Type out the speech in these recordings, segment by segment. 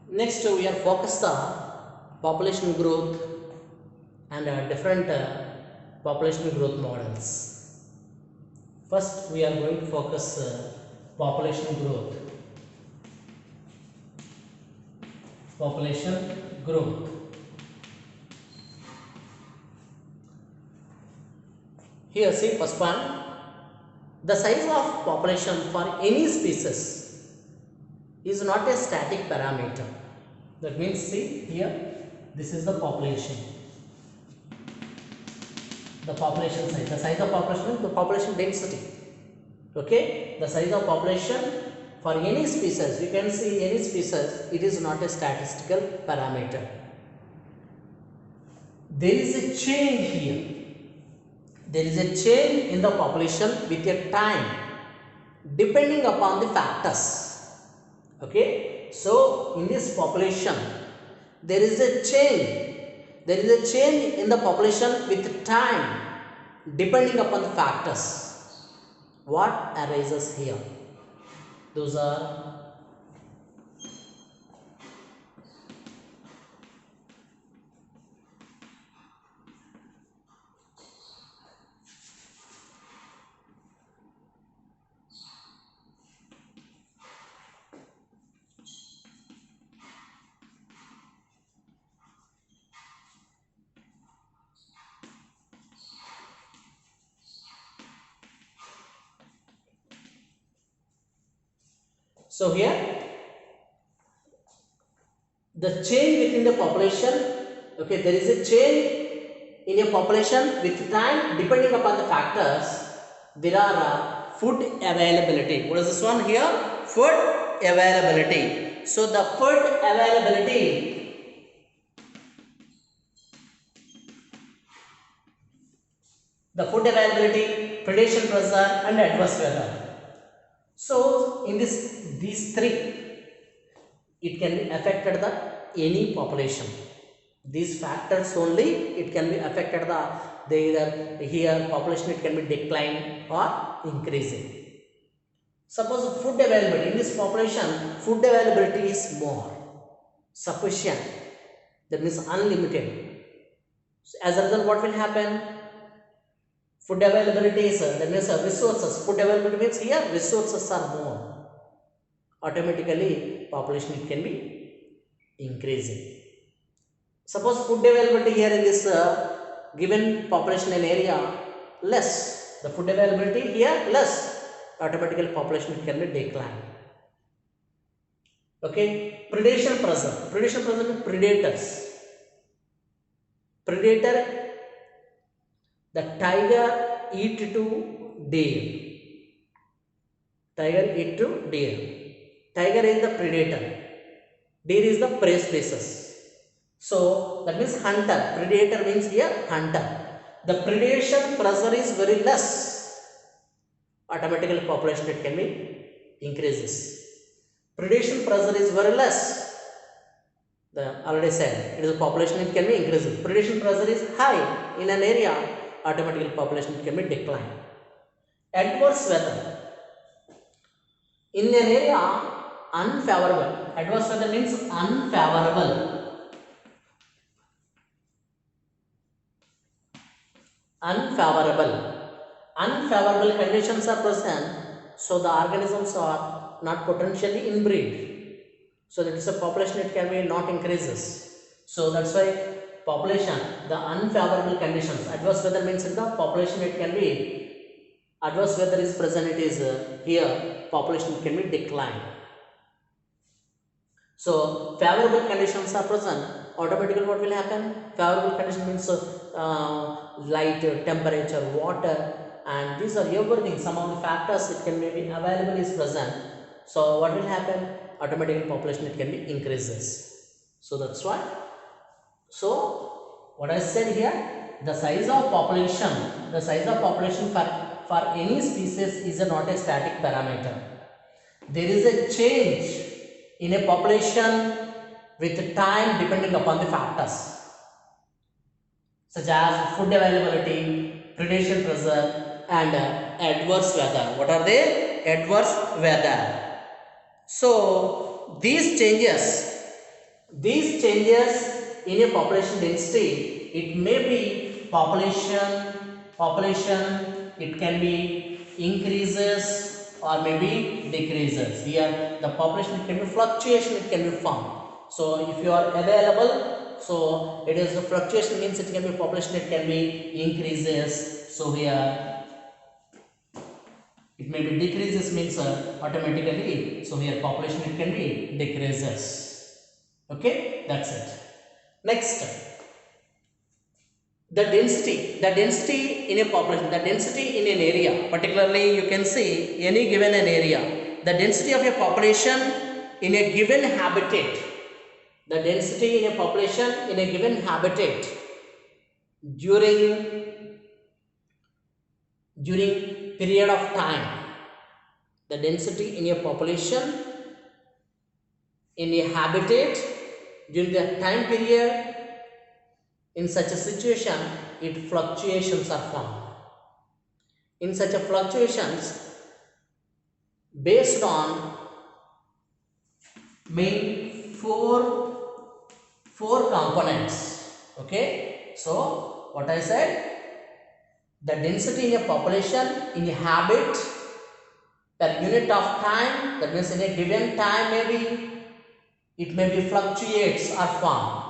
Next, we are focused the population growth and different population growth models. First, we are going to focus population growth. Population growth. Here, see first one. The size of population for any species is not a static parameter. That means, see here, this is the population. The population size. The size of population is the population density. Okay, the size of population for any species, you can see any species, it is not a statistical parameter. There is a change here. There is a change in the population with a time depending upon the factors. Okay, so in this population there is a change. There is a change in the population with time depending upon the factors. What arises here? Those are so here the change within the population. Okay, there is a change in a population with time depending upon the factors. There are food availability. What is this one here? Food availability. So the food availability, predation pressure and adverse weather. So in these three, it can be affected the any population. These factors only it can be affected the either here population it can be decline or increasing. Suppose food availability in this population, food availability is more sufficient, that means unlimited. So as a result, what will happen? Food availability is that means resources. Food availability means here resources are more. Automatically population it can be increasing. Suppose food availability here in this given population in area less, the food availability here less, automatically population it can be decline. Okay, predation pressure. Predation pressure means predators. Predator, the tiger eat to deer. Tiger eat to deer. Tiger is the predator. Deer is the prey species. So that means hunter. Predator means here hunter. The predation pressure is very less. Automatically population it can be increases. Predation pressure is very less. The already said it is a population it can be increases. Predation pressure is high in an area. Automatically population it can be decline. Adverse weather in an area unfavorable. Adverse weather means unfavorable. Unfavorable conditions are present, so the organisms are not potentially inbreed. So that is a population it can be not increases. So that's why population, the unfavorable conditions, adverse weather means in the population it can be adverse weather is present, it is here population can be declined. So favorable conditions are present, automatically what will happen? Favorable condition means light, temperature, water, and these are everything. Some of the factors it can be available is present. So what will happen? Automatically population it can be increases. So that's why. So what I said here, the size of population for any species is not a static parameter. There is a change in a population with time depending upon the factors such as food availability, predation pressure and adverse weather. What are they? Adverse weather. So these changes these changes in a population density, it may be population, it can be increases or maybe decreases. Here the population, it can be fluctuation, it can be formed. So if you are available, so it is a fluctuation, means it can be population, it can be increases. So here it may be decreases, means automatically, so here population, it can be decreases. Okay, that's it. Next, the density in a population, the density in an area, particularly you can see any given an area, the density of a population in a given habitat, the density in a population in a given habitat during period of time, the density in a population in a habitat during the time period, in such a situation, it fluctuations are formed. In such a fluctuations, based on main four components. Okay, so what I said, the density in a population in a habit per unit of time, that means in a given time, maybe it may be fluctuates or form.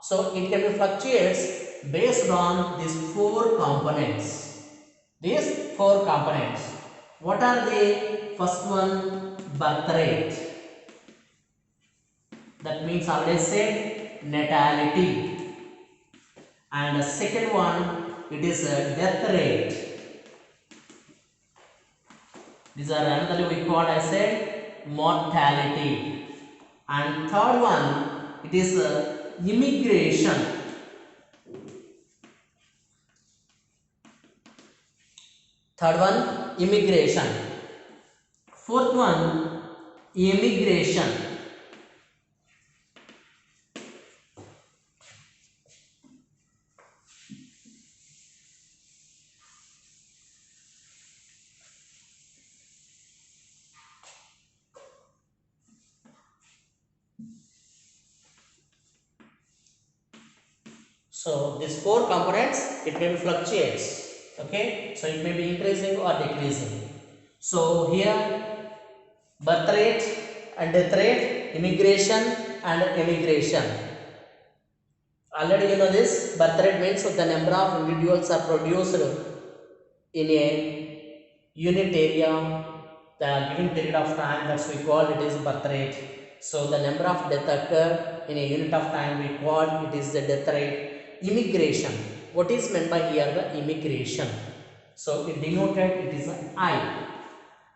So it can be fluctuates based on these four components. These four components, what are they? First one, birth rate, that means already said natality. And the second one, it is a death rate. These are another we call as a mortality. And third one, it is immigration. Third one, immigration. Fourth one, immigration. So these four components, it may be fluctuates. Okay, so it may be increasing or decreasing. So here birth rate and death rate, immigration and emigration. Already you know this. Birth rate means the number of individuals are produced in a unit area, the given period of time, that's we call it is birth rate. So the number of death occur in a unit of time, we call it is the death rate. Immigration, what is meant by here the immigration? So it denoted, it is I.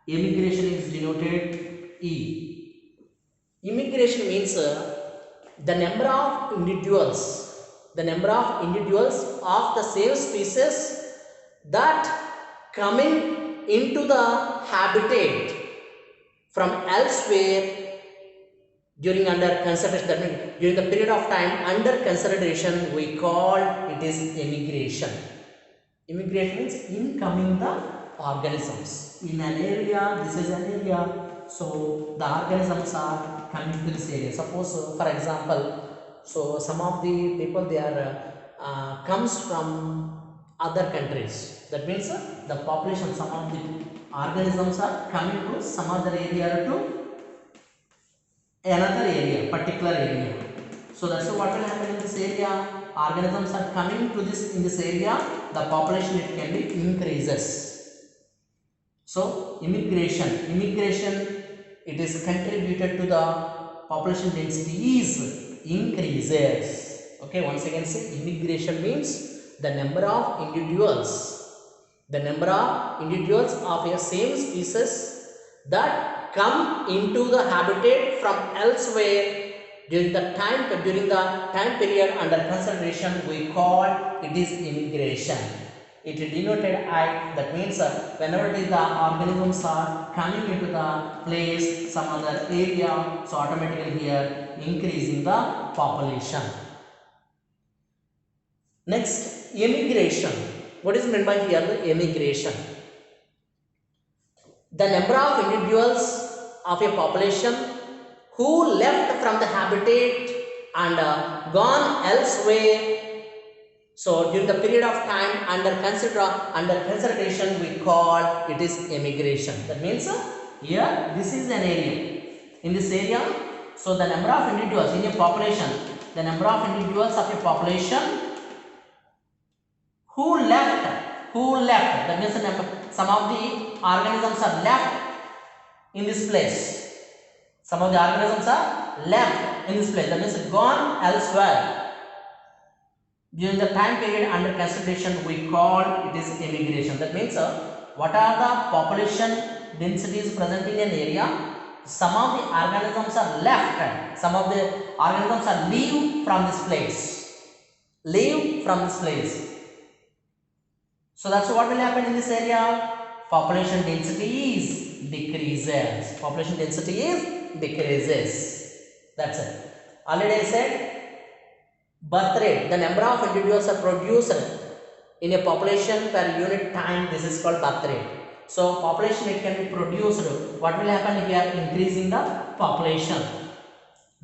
Immigration is denoted E. Immigration means the number of individuals of the same species that coming into the habitat from elsewhere during under consideration, that means during the period of time under consideration, we call it is immigration. Immigration means incoming the organisms in an area. This is an area, so the organisms are coming to this area. Suppose for example, so some of the people, they are comes from other countries, that means the population, some of the organisms are coming to some other area to another area, particular area. So that's what will happen in this area. Organisms are coming to this, in this area, the population, it can be increases. So immigration, it is contributed to the population density is increases. Okay, once again say, immigration means the number of individuals of a same species that come into the habitat from elsewhere during the time period under consideration, we call it is immigration. It is denoted I. That means whenever it is the organisms are coming into the place, some other area, so automatically here increasing the population. Next, emigration. What is meant by here the emigration? The number of individuals of a population who left from the habitat and gone elsewhere. So during the period of time under consideration, we call it is immigration. That means here this is an area. In this area, so the number of individuals in a population, the number of individuals of a population who left. That means the number, some of the organisms are left in this place. Some of the organisms are left in this place. That means gone elsewhere. During the time period under consideration, we call it is immigration. That means what are the population densities present in an area? Some of the organisms are left. Some of the organisms are leave from this place. Leave from this place. So that's what will happen in this area. Population density is decreases. Population density is decreases. That's it. Already I said. Birth rate, the number of individuals are produced in a population per unit time, this is called birth rate. So population it can be produced. What will happen if we are increasing the population?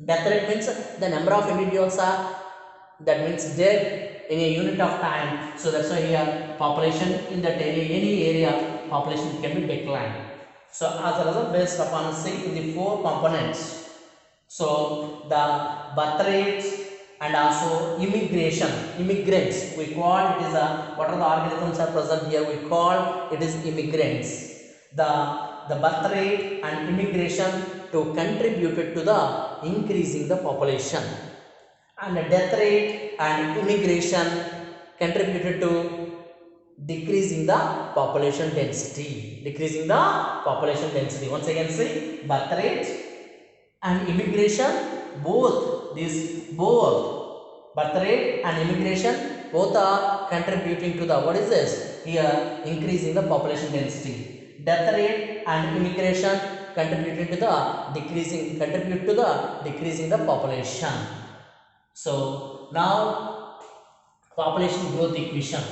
Death rate means the number of individuals are, that means dead in a unit of time. So that's why here population in that area, any area, population can be declined. So as a result, based upon in the 4 components. So the birth rate and also immigrants, we call it is what are the organisms are present here, we call it is immigrants. The birth rate and immigration to contribute to the increasing the population, and the death rate and immigration contributed to decreasing the population density. Once again see, birth rate and immigration, both birth rate and immigration both are contributing to the, what is this here, increasing the population density. Death rate and immigration contribute to the decreasing the population. So now population growth equation.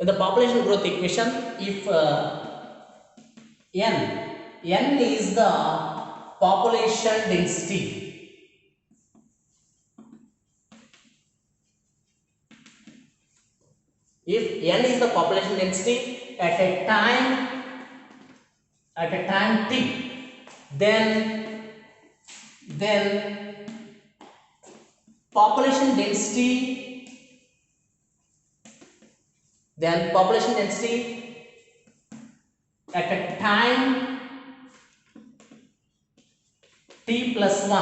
In the population growth equation, if n is the population density, if n is the population density at a time t, then population density at a time t plus 1,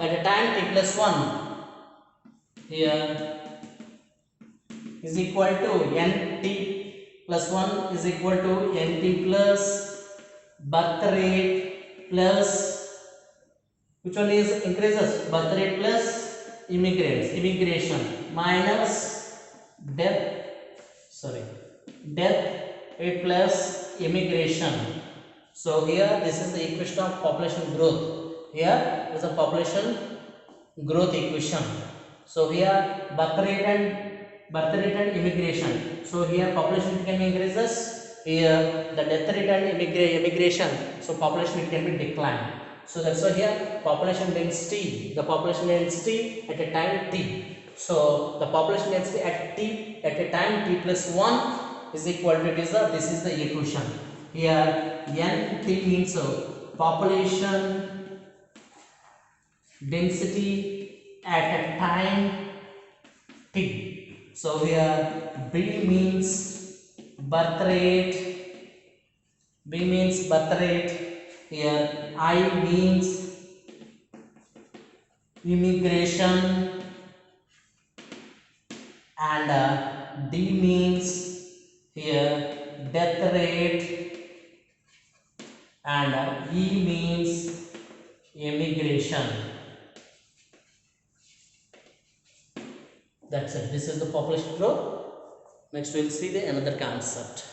at a time t plus 1 here is equal to nt plus 1 is equal to nt plus birth rate plus, which one is increases, birth rate plus immigration minus death rate plus immigration. So here this is the equation of population growth. Here is a population growth equation. So here birth rate and immigration. So here population can be increases, here the death rate and immigration. So population it can be declined. So that's why here population density, the population density at a time t. So the population density at a time t plus 1 is equal to this is the equation. Here n t means population density at a time t. So here B means birth rate, here I means immigration, and D means here death rate, and E means immigration. That's it. This is the population growth. Next we will see the another concept.